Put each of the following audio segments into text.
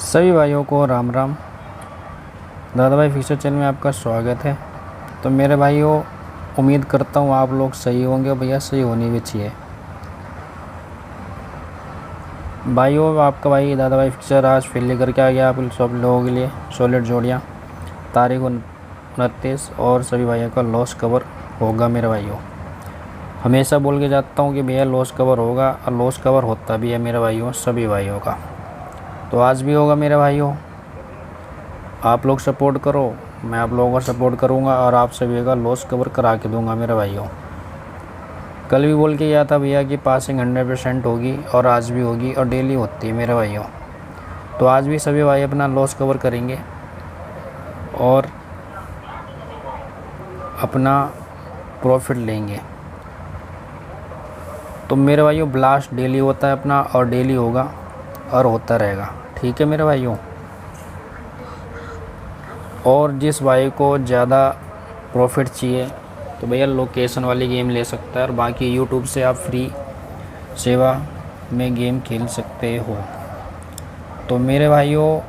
सभी भाइयों को राम राम। दादा भाई फिक्सर चैनल में आपका स्वागत है। तो मेरे भाइयों, उम्मीद करता हूँ आप लोग सही होंगे और भैया सही होनी भी चाहिए। भाइयों, आपका भाई दादा भाई फिक्सर आज फिर लेकर के आ गया आप सब लोगों के लिए सॉलिड जोड़ियाँ। तारीख 29 और सभी भाइयों का लॉस कवर होगा। मेरे भाइयों, हमेशा बोल के जाता हूँ कि भैया लॉस कवर होगा, और लॉस कवर होता भी है मेरे भाइयों, सभी भाइयों का। तो आज भी होगा मेरे भाइयों। आप लोग सपोर्ट करो, मैं आप लोगों का सपोर्ट करूंगा और आप सभी का लॉस कवर करा के दूंगा मेरे भाइयों। कल भी बोल के गया था भैया कि पासिंग 100% होगी, और आज भी होगी और डेली होती है मेरे भाइयों। तो आज भी सभी भाई अपना लॉस कवर करेंगे और अपना प्रॉफिट लेंगे। तो मेरे भाइयों, ब्लास्ट डेली होता है अपना, और डेली होगा और होता रहेगा। ठीक है मेरे भाइयों। और जिस भाई को ज़्यादा प्रॉफिट चाहिए तो भैया लोकेशन वाली गेम ले सकता है, और बाकी यूट्यूब से आप फ्री सेवा में गेम खेल सकते हो। तो मेरे भाइयों,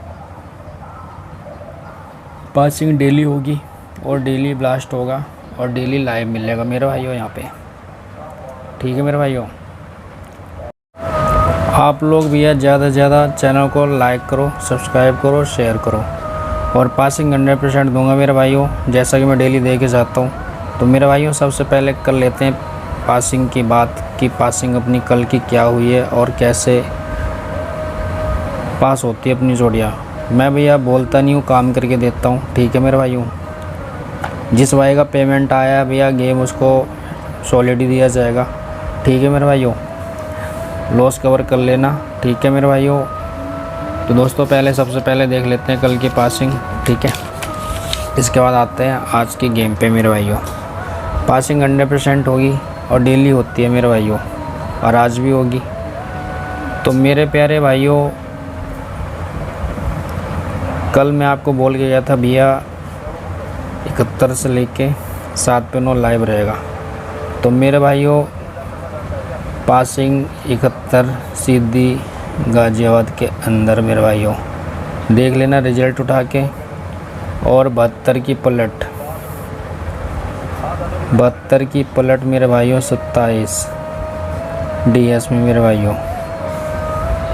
पासिंग डेली होगी और डेली ब्लास्ट होगा और डेली लाइव मिलेगा मेरे भाइयों यहाँ पे। ठीक है मेरे भाइयों। आप लोग भैया ज़्यादा से ज़्यादा चैनल को लाइक करो, सब्सक्राइब करो, शेयर करो। और पासिंग 100% दूंगा मेरे भाइयों, जैसा कि मैं डेली दे के जाता हूँ। तो मेरे भाइयों, सबसे पहले कर लेते हैं पासिंग की बात कि पासिंग अपनी कल की क्या हुई है और कैसे पास होती है अपनी जोड़ियाँ। मैं भैया बोलता नहीं हूँ, काम करके देता हूँ। ठीक है मेरे भाइयों। जिस भाई का पेमेंट आया भैया, गेम उसको सॉलिड ही दिया जाएगा। ठीक है मेरे भाइयों। लॉस कवर कर लेना। ठीक है मेरे भाइयों। तो दोस्तों, सबसे पहले देख लेते हैं कल की पासिंग। ठीक है, इसके बाद आते हैं आज की गेम पे मेरे भाइयों। पासिंग 100% होगी और डेली होती है मेरे भाइयों, और आज भी होगी। तो मेरे प्यारे भाइयों, कल मैं आपको बोल के गया था भैया 71 से लेके 7 पे 9 लाइव रहेगा। तो मेरे भाइयों, पासिंग 71 सीधी गाजियाबाद के अंदर मेरे भाइयों, देख लेना रिजल्ट उठा के। और 72 की पलट मेरे भाइयों 27 DS में मेरे भाइयों।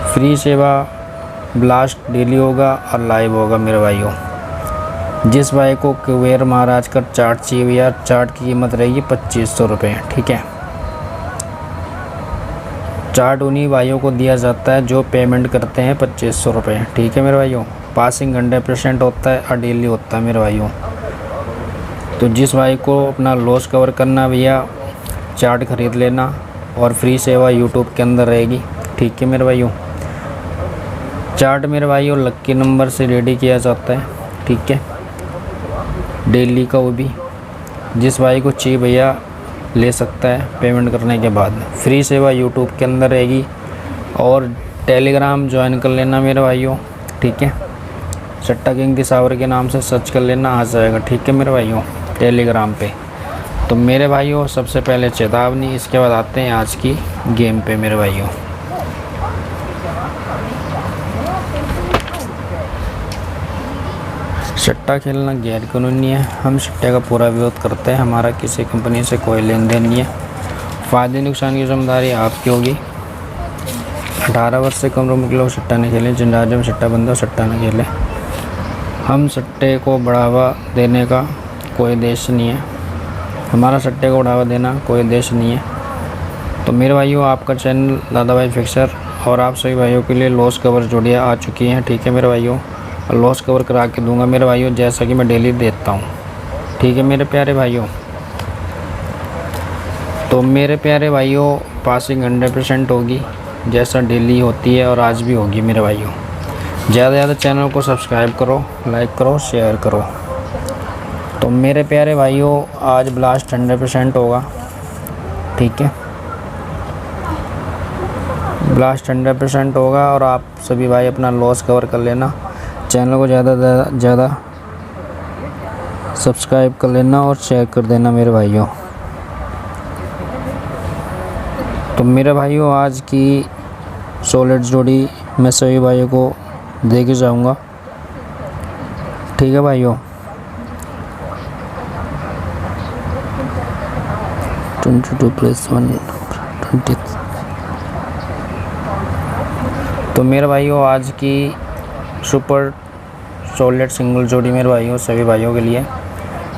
फ्री सेवा ब्लास्ट डेली होगा और लाइव होगा मेरे भाइयों। जिस भाई को कुबेर महाराज का चार्ट चाहिए भैया, चार्ट की कीमत रहेगी 2500 रुपये। ठीक है, चार्ट उन्हीं भाइयों को दिया जाता है जो पेमेंट करते हैं 2500 रुपये। ठीक है मेरे भाइयों। पासिंग 100% होता है और डेली होता है मेरे भाइयों। तो जिस भाई को अपना लॉस कवर करना भैया, चार्ट ख़रीद लेना, और फ्री सेवा यूट्यूब के अंदर रहेगी। ठीक है मेरे भाइयों। चार्ट मेरे भाइयों लक्की नंबर से रेडी किया जाता है। ठीक है, डेली का वो भी। जिस भाई को चाहिए भैया ले सकता है पेमेंट करने के बाद। फ्री सेवा यूट्यूब के अंदर रहेगी, और टेलीग्राम ज्वाइन कर लेना मेरे भाइयों। ठीक है, सट्टा किंग दिसावर के नाम से सर्च कर लेना, आ जाएगा। ठीक है मेरे भाइयों, टेलीग्राम पे। तो मेरे भाइयों, सबसे पहले चेतावनी, इसके बाद आते हैं आज की गेम पे मेरे भाइयों। सट्टा खेलना गैर कानूनी है। हम सट्टे का पूरा विरोध करते हैं। हमारा किसी कंपनी से कोई लेन देन नहीं है। फ़ायदे नुकसान की जिम्मेदारी आपकी होगी। 18 वर्ष से कम उम्र के लोग सट्टा नहीं खेलें। जिन राज्यों में सट्टा बंद हो, सट्टा नहीं खेलें। हम सट्टे को बढ़ावा देने का कोई देश नहीं है। हमारा सट्टे को बढ़ावा देना कोई देश नहीं है। तो मेरे भाइयों, आपका चैनल दादा भाई फिक्सर और आप सभी भाइयों के लिए लॉस कवर जोड़ियाँ आ चुकी हैं। ठीक है मेरे भाइयों, लॉस कवर करा के दूंगा मेरे भाइयों, जैसा कि मैं डेली देता हूँ। ठीक है मेरे प्यारे भाइयों। तो मेरे प्यारे भाइयों, पासिंग 100% होगी, जैसा डेली होती है, और आज भी होगी मेरे भाइयों। ज़्यादा से ज़्यादा चैनल को सब्सक्राइब करो, लाइक करो, शेयर करो। तो मेरे प्यारे भाइयों, आज ब्लास्ट 100% होगा। ठीक है, ब्लास्ट 100% होगा, और आप सभी भाई अपना लॉस कवर कर लेना। चैनल को ज़्यादा से ज़्यादा सब्सक्राइब कर लेना और शेयर कर देना मेरे भाइयों। तो मेरे भाइयों, आज की सॉलिड जोड़ी मैं सभी भाइयों को दे के जाऊँगा, ठीक है भाइयों। 22+1 20। तो मेरे भाइयों आज की सुपर सॉलिड सिंगल जोड़ी मेरे भाइयों सभी भाइयों के लिए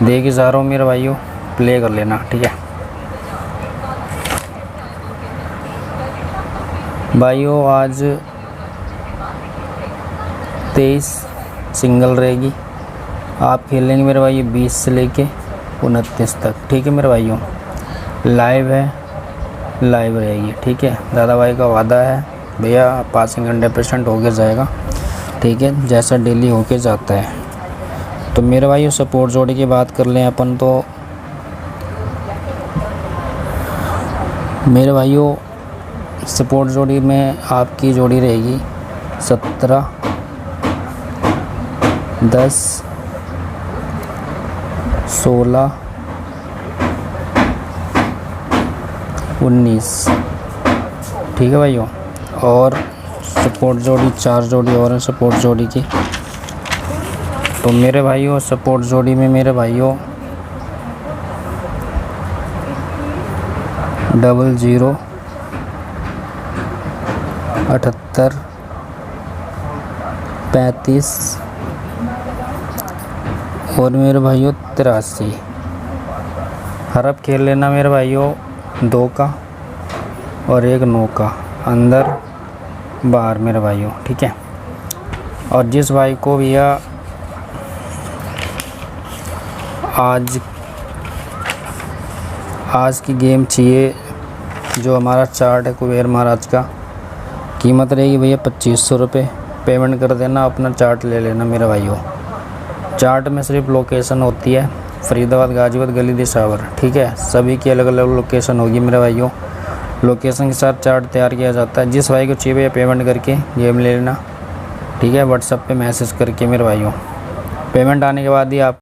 दे के जा रहा हूँ मेरे भाइयों, प्ले कर लेना, ठीक है भाइयों। आज 23 सिंगल रहेगी, आप खेलेंगे मेरे भाई 20 से लेके 29 तक, ठीक है मेरे भाइयों। लाइव है, लाइव रहेगी, ठीक है। दादा भाई का वादा है भैया, पासिंग 100% हो के जाएगा, ठीक है, जैसा डेली होके जाता है। तो मेरे भाइयों सपोर्ट जोड़ी की बात कर लें अपन, तो मेरे भाइयों सपोर्ट जोड़ी में आपकी जोड़ी रहेगी 17, 10, 16, 19, ठीक है भाइयों। और सपोर्ट जोड़ी 4 जोड़ी और है सपोर्ट जोड़ी की। तो मेरे भाइयों सपोर्ट जोड़ी में मेरे भाइयों 00, 78, 35 और मेरे भाइयों 83। हरफ खेल लेना मेरे भाइयों 2 का और 1 9 का, अंदर बाहर मेरे भाइयों, ठीक है। और जिस भाई को भैया आज की गेम चाहिए, जो हमारा चार्ट है कुबेर महाराज का, कीमत रहेगी भैया 2500 रुपये। पेमेंट कर देना, अपना चार्ट ले लेना मेरे भाइयों। चार्ट में सिर्फ लोकेशन होती है फरीदाबाद, गाजीपुर, गली दिशावर, ठीक है। सभी की अलग अलग लोकेशन होगी मेरे भाइयों। लोकेशन के साथ चार्ट तैयार किया जाता है। जिस भाई को चाहिए भैया पेमेंट करके गेम ले लेना, ठीक है। व्हाट्सएप पे मैसेज करके मेरे भाइयों, पेमेंट आने के बाद ही आप